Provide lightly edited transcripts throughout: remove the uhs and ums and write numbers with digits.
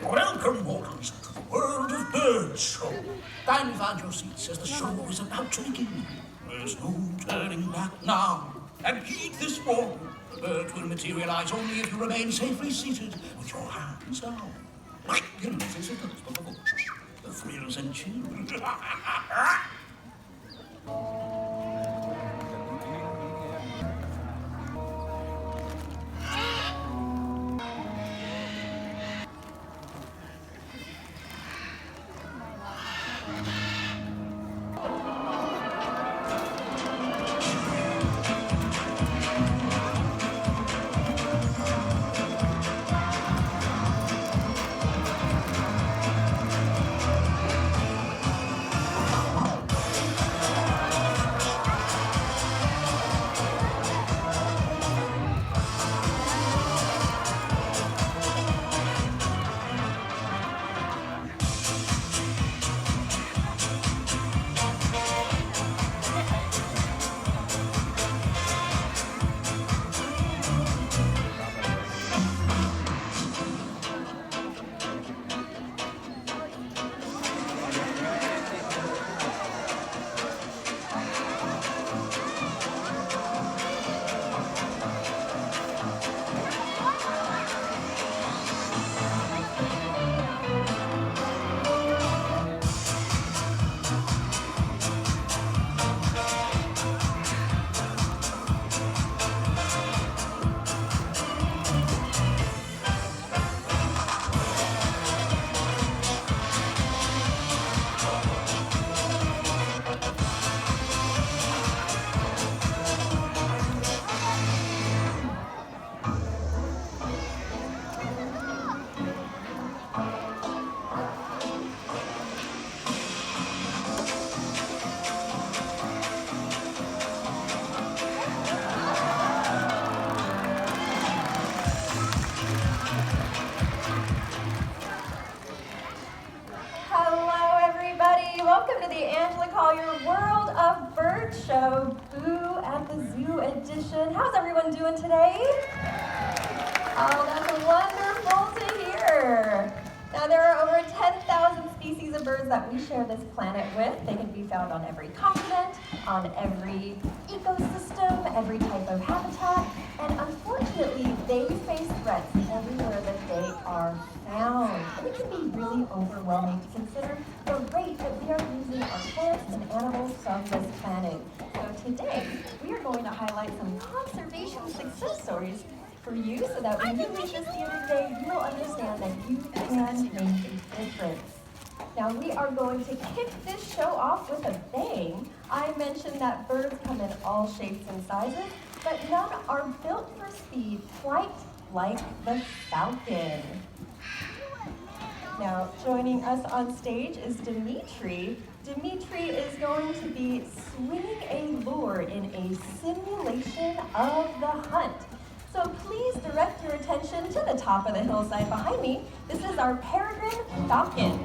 Welcome, mortals, to the world of birds show. Kindly find your seats as the show is about to begin. There's no turning back now. And heed this warning. The birds will materialize only if you remain safely seated with your hands down. You know, this is the thrills and chills. How's everyone doing today? Oh, that's wonderful to hear. Now, there are over 10,000 species of birds that we share this planet with. They can be found on every continent, on every ecosystem, every type of habitat, and unfortunately, they face threats everywhere that they are found. And it can be really overwhelming to consider the rate that we are losing our plants and animals from this planet. So today, we are going to highlight some conservation success stories for you so that when you reach this the end of the day, you will understand that you can make a difference. Now we are going to kick this show off with a bang. I mentioned that birds come in all shapes and sizes, but none are built for speed quite like the falcon. Now joining us on stage is Dimitri. Dimitri is going to be swinging a lure in a simulation of the hunt. So please direct your attention to the top of the hillside behind me. This is our peregrine falcon.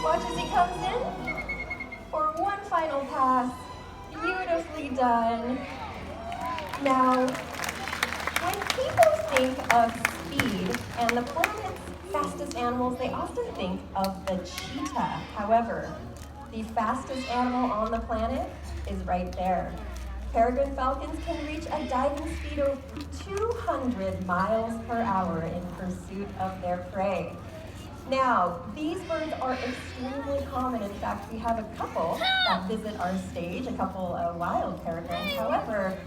Watch as he comes in for one final pass. Beautifully done. Now, when people think of speed and the planet's fastest animals, they often think of the cheetah. However, the fastest animal on the planet is right there. Peregrine falcons can reach a diving speed of 200 miles per hour in pursuit of their prey. Now, these birds are extremely common. In fact, we have a couple that visit our stage, a couple of wild peregrines. However,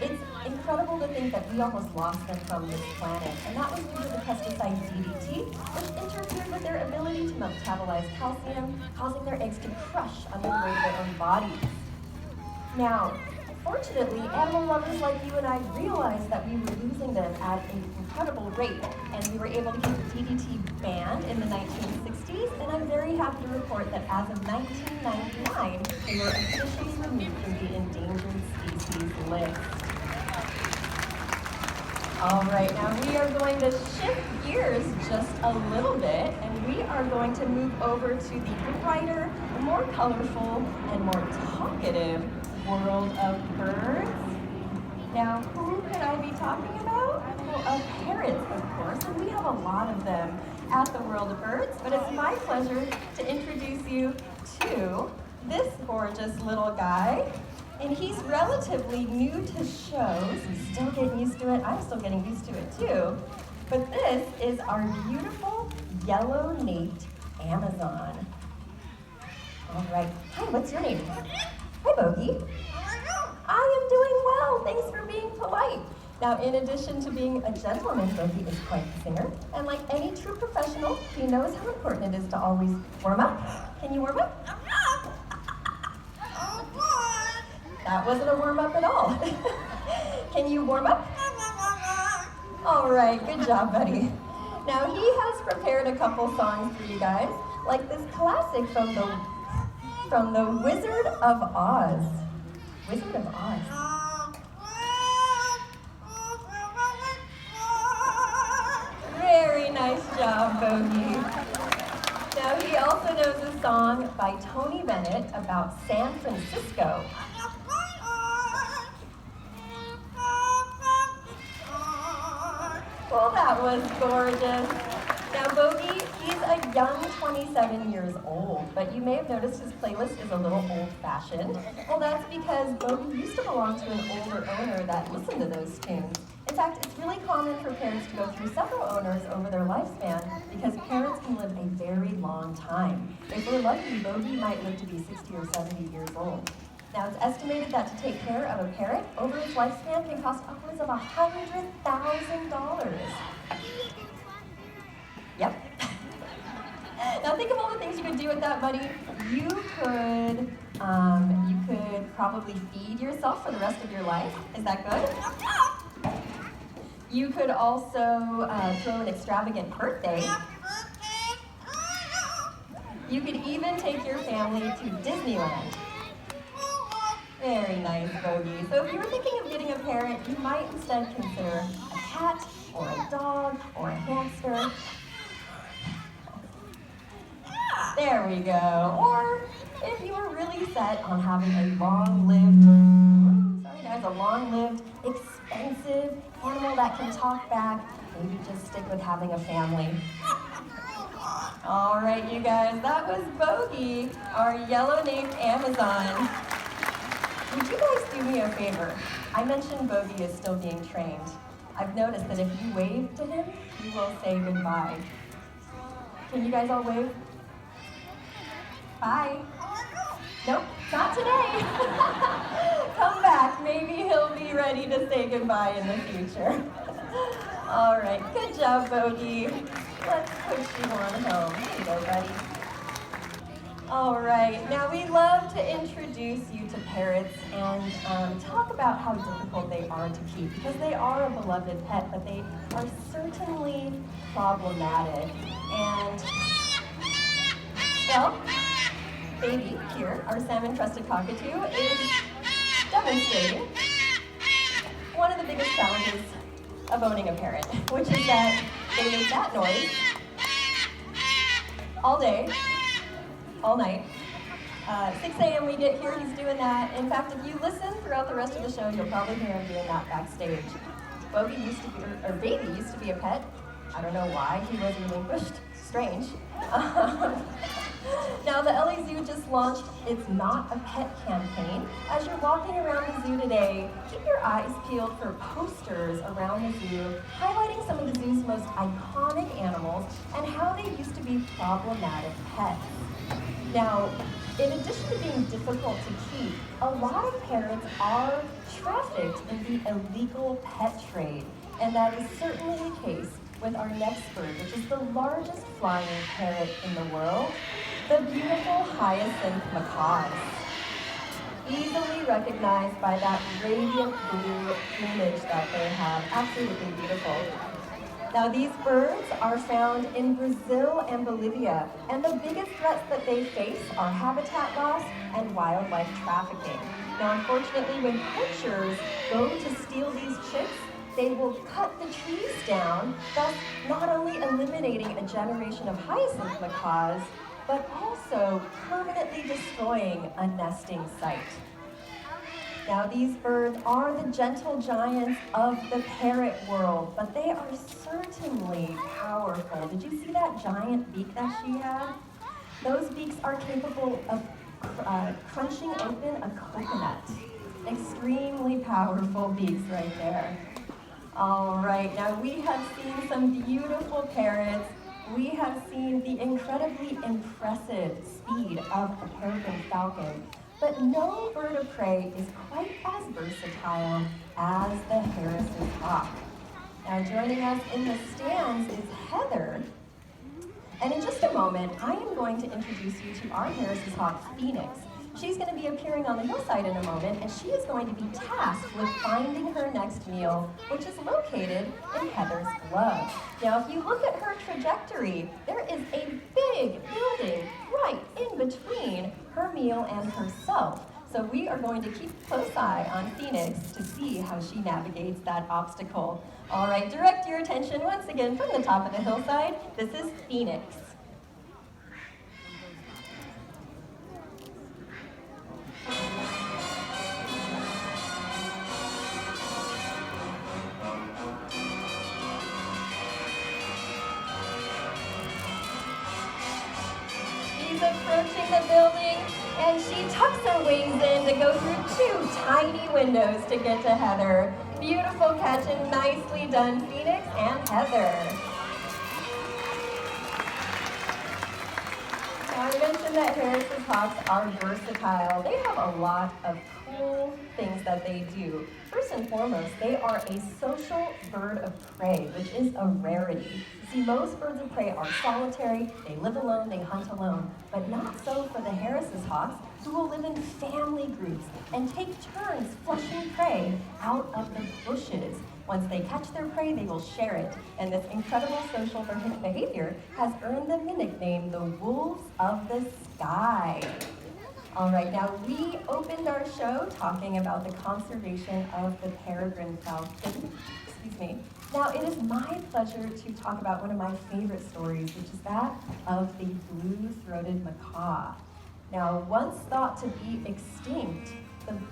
it's incredible to think that we almost lost them from this planet. And that was due to the pesticide DDT, which interfered with their ability to metabolize calcium, causing their eggs to crush under the weight of their own bodies. Now, Fortunately, animal lovers like you and I realized that we were losing them at an incredible rate, and we were able to keep the DDT banned in the 1960s, and I'm very happy to report that as of 1999, they were officially removed from the endangered species list. All right, now we are going to shift gears just a little bit, and we are going to move over to the brighter, more colorful, and more talkative world of birds. Now, who could I be talking about? Well, parrots, of course, and we have a lot of them at the World of Birds, but it's my pleasure to introduce you to this gorgeous little guy. And he's relatively new to shows. He's still getting used to it. I'm still getting used to it too. But this is our beautiful yellow-naped Amazon. All right. Hi, what's your name? Hi, Bogey. I am doing well. Thanks for being polite. Now, in addition to being a gentleman, Bogey is quite the singer. And like any true professional, he knows how important it is to always warm up. Can you warm up? That wasn't a warm-up at all. Can you warm up? All right, good job, buddy. Now, he has prepared a couple songs for you guys, like this classic from the Wizard of Oz. Wizard of Oz. Very nice job, Bogey. Now, he also knows a song by Tony Bennett about San Francisco. Well, that was gorgeous. Now, Bogey, he's a young 27 years old, but you may have noticed his playlist is a little old-fashioned. Well, that's because Bogey used to belong to an older owner that listened to those tunes. In fact, it's really common for parrots to go through several owners over their lifespan because parrots can live a very long time. If we're lucky, Bogey might live to be 60 or 70 years old. Now, it's estimated that to take care of a parrot over its lifespan can cost upwards of $100,000. Yep. Now, think of all the things you could do with that, buddy. You could probably feed yourself for the rest of your life. Is that good? You could also throw an extravagant birthday. You could even take your family to Disneyland. Very nice, Bogey. So if you were thinking of getting a parrot, you might instead consider a cat, or a dog, or a hamster. There we go. Or if you were really set on having a long-lived, expensive animal that can talk back, maybe just stick with having a family. All right, you guys, that was Bogey, our yellow-naped Amazon. Would you guys do me a favor? I mentioned Bogey is still being trained. I've noticed that if you wave to him, he will say goodbye. Can you guys all wave? Bye. Nope, not today. Come back, maybe he'll be ready to say goodbye in the future. All right, good job, Bogey. Let's push you on home. Here you go, buddy. All right, now we love to introduce you to parrots and talk about how difficult they are to keep because they are a beloved pet, but they are certainly problematic. And, well, Baby here, our salmon-crested cockatoo, is demonstrating one of the biggest challenges of owning a parrot, which is that they make that noise all day, all night. 6 a.m. we get here, he's doing that. In fact, if you listen throughout the rest of the show, you'll probably hear him doing that backstage. Bogey used to be, or Baby used to be a pet. I don't know why he was relinquished. Strange. Now, the LA Zoo just launched its Not a Pet campaign. As you're walking around the zoo today, keep your eyes peeled for posters around the zoo highlighting some of the zoo's most iconic animals and how they used to be problematic pets. Now, in addition to being difficult to keep, a lot of parrots are trafficked in the illegal pet trade, and that is certainly the case with our next bird, which is the largest flying parrot in the world, the beautiful hyacinth macaws. easily recognized by that radiant blue plumage that they have. Absolutely beautiful. Now, these birds are found in Brazil and Bolivia, and the biggest threats that they face are habitat loss and wildlife trafficking. Now, unfortunately, when poachers go to steal these chicks, they will cut the trees down, thus not only eliminating a generation of hyacinth macaws, but also permanently destroying a nesting site. Now, these birds are the gentle giants of the parrot world, but they are certainly powerful. Did you see that giant beak that she had? Those beaks are capable of crunching open a coconut. Extremely powerful beaks right there. All right, now we have seen some beautiful parrots. We have seen the incredibly impressive speed of a peregrine falcon. But no bird of prey is quite as versatile as the Harris's hawk. Now joining us in the stands is Heather. And in just a moment, I am going to introduce you to our Harris's hawk, Phoenix. She's going to be appearing on the hillside in a moment, and she is going to be tasked with finding her next meal, which is located in Heather's glove. Now, if you look at her trajectory, there is a big building right in between her meal and herself. So we are going to keep a close eye on Phoenix to see how she navigates that obstacle. All right, direct your attention once again from the top of the hillside. This is Phoenix. She's approaching the building, and she tucks her wings in to go through two tiny windows to get to Heather. Beautiful catch and nicely done, Phoenix and Heather. Now, I mentioned that Harris's hawks are versatile. They have a lot of cool things that they do. First and foremost, they are a social bird of prey, which is a rarity. See, most birds of prey are solitary, they live alone, they hunt alone, but not so for the Harris's hawks, who will live in family groups and take turns flushing prey out of the bushes. Once they catch their prey, they will share it, and this incredible social behavior has earned them the nickname the wolves of the sky. All right, now we opened our show talking about the conservation of the peregrine falcon. Excuse me. Now, it is my pleasure to talk about one of my favorite stories, which is that of the blue-throated macaw. Now, once thought to be extinct,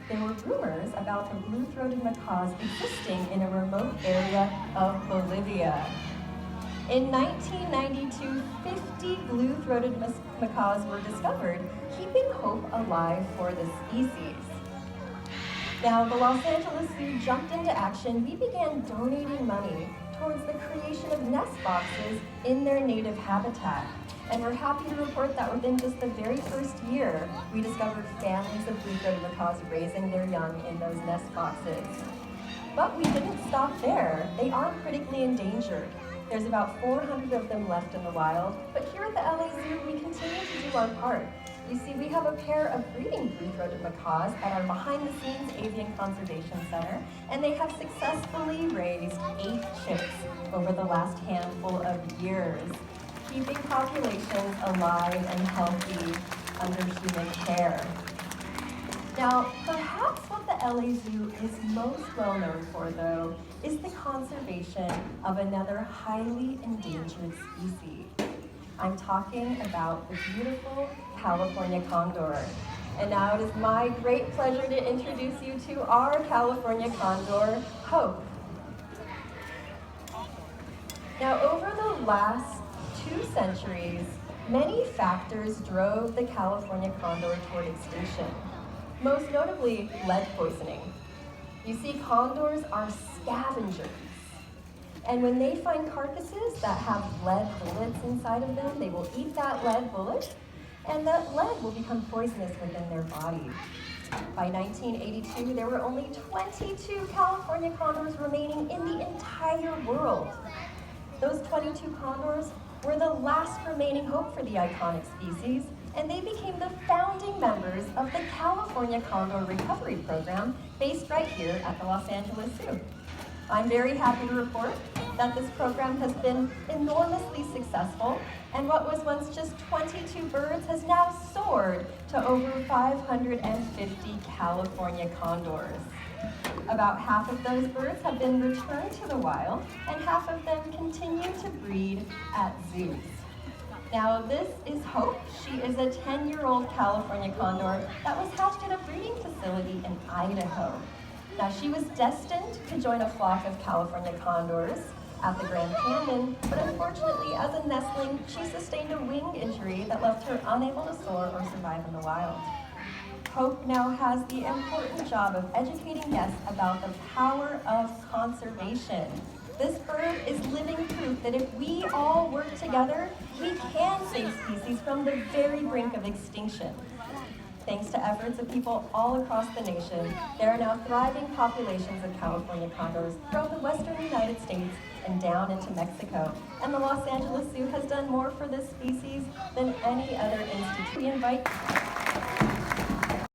there were rumors about the blue-throated macaws existing in a remote area of Bolivia. In 1992, 50 blue-throated macaws were discovered, keeping hope alive for the species. Now, the Los Angeles Zoo jumped into action. We began donating money towards the creation of nest boxes in their native habitat. And we're happy to report that within just the very first year, we discovered families of blue-throated macaws raising their young in those nest boxes. But we didn't stop there. They are critically endangered. There's about 400 of them left in the wild, but here at the LA Zoo, we continue to do our part. You see, we have a pair of breeding blue-throated macaws at our behind-the-scenes Avian Conservation Center, and they have successfully raised 8 chicks over the last handful of years, keeping populations alive and healthy under human care. Now, perhaps what the LA Zoo is most well known for, though, is the conservation of another highly endangered species. I'm talking about the beautiful California condor. And now it is my great pleasure to introduce you to our California condor, Hope. Now, over the last 2 centuries, many factors drove the California condor toward extinction, most notably lead poisoning. You see, condors are scavengers. And when they find carcasses that have lead bullets inside of them, they will eat that lead bullet, and that lead will become poisonous within their body. By 1982, there were only 22 California condors remaining in the entire world. Those 22 condors were the last remaining hope for the iconic species, and they became the founding members of the California Condor Recovery Program based right here at the Los Angeles Zoo. I'm very happy to report that this program has been enormously successful, and what was once just 22 birds has now soared to over 550 California condors. About half of those birds have been returned to the wild, and half of them continue to breed at zoos. Now, this is Hope. She is a 10-year-old California condor that was hatched at a breeding facility in Idaho. Now, she was destined to join a flock of California condors at the Grand Canyon, but unfortunately, as a nestling, she sustained a wing injury that left her unable to soar or survive in the wild. Hope now has the important job of educating guests about the power of conservation. This bird is living proof that if we all work together, we can save species from the very brink of extinction. Thanks to efforts of people all across the nation, there are now thriving populations of California condors throughout the western United States and down into Mexico. And the Los Angeles Zoo has done more for this species than any other institute. We invite